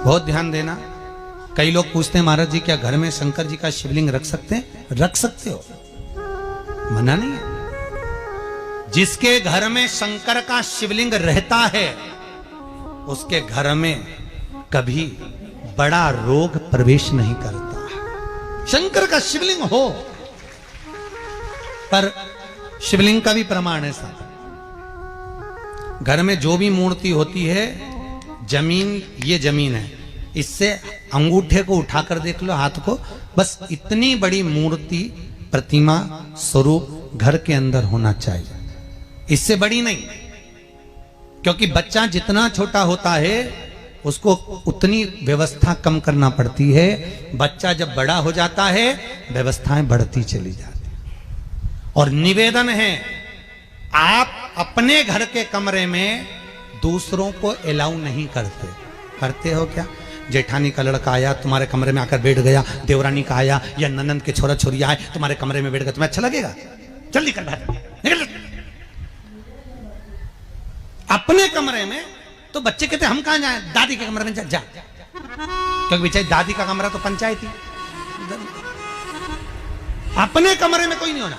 बहुत ध्यान देना। कई लोग पूछते हैं महाराज जी क्या घर में शंकर जी का शिवलिंग रख सकते हैं? रख सकते हो, मना नहीं है। जिसके घर में शंकर का शिवलिंग रहता है उसके घर में कभी बड़ा रोग प्रवेश नहीं करता। शंकर का शिवलिंग हो, पर शिवलिंग का भी प्रमाण है साहब। घर में जो भी मूर्ति होती है, जमीन ये जमीन है, इससे अंगूठे को उठाकर देख लो, हाथ को, बस इतनी बड़ी मूर्ति प्रतिमा स्वरूप घर के अंदर होना चाहिए, इससे बड़ी नहीं। क्योंकि बच्चा जितना छोटा होता है उसको उतनी व्यवस्था कम करना पड़ती है। बच्चा जब बड़ा हो जाता है व्यवस्थाएं बढ़ती चली जाती। और निवेदन है, आप अपने घर के कमरे में दूसरों को अलाउ नहीं करते। करते हो क्या? जेठानी का लड़का आया तुम्हारे कमरे में आकर बैठ गया, देवरानी का आया या ननंद के छोरा छोरी आए तुम्हारे कमरे में बैठ गया, तुम्हें अच्छा लगेगा? चल निकल बाहर, निकल। अपने कमरे में तो बच्चे कहते हम कहां जाएं? दादी के कमरे में जा, जा। क्योंकि बेचारी दादी का कमरा तो पंचायती। अपने कमरे में कोई नहीं होना।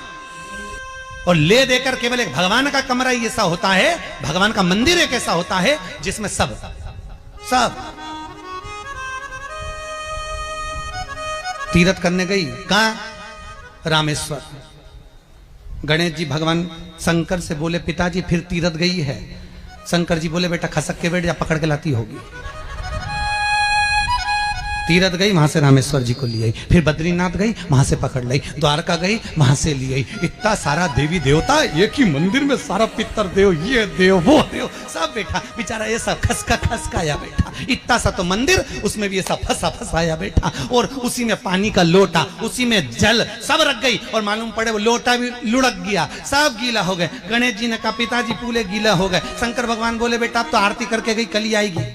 और ले देकर केवल एक भगवान का कमरा ही ऐसा होता है, भगवान का मंदिर एक ऐसा होता है जिसमें सब तीर्थ करने गई। कहां? रामेश्वर। गणेश जी भगवान शंकर से बोले पिताजी फिर तीर्थ गई है। शंकर जी बोले बेटा खसक के बैठ जा, पकड़ के लाती होगी। तीर्थ गई, वहां से रामेश्वर जी को ले आई, फिर बद्रीनाथ गई, वहां से पकड़ लाई, द्वारका गई, वहां से ले आई। इतना सारा देवी देवता एक ही मंदिर में, सारा पितर देव, ये देव वो देव सब बैठा, बेचारा ये सब खसकाया बैठा। इतना सा तो मंदिर, उसमें भी ये सब फंसाया बैठा। और उसी में पानी का लोटा, उसी में जल सब रख गई। और मालूम पड़े वो लोटा भी लुढ़क गया, सब गीला हो गए। गणेश जी ने कहा पिताजी पूरे गीला हो गए। शंकर भगवान बोले बेटा अब तो आरती करके गई, कल ही आएगी।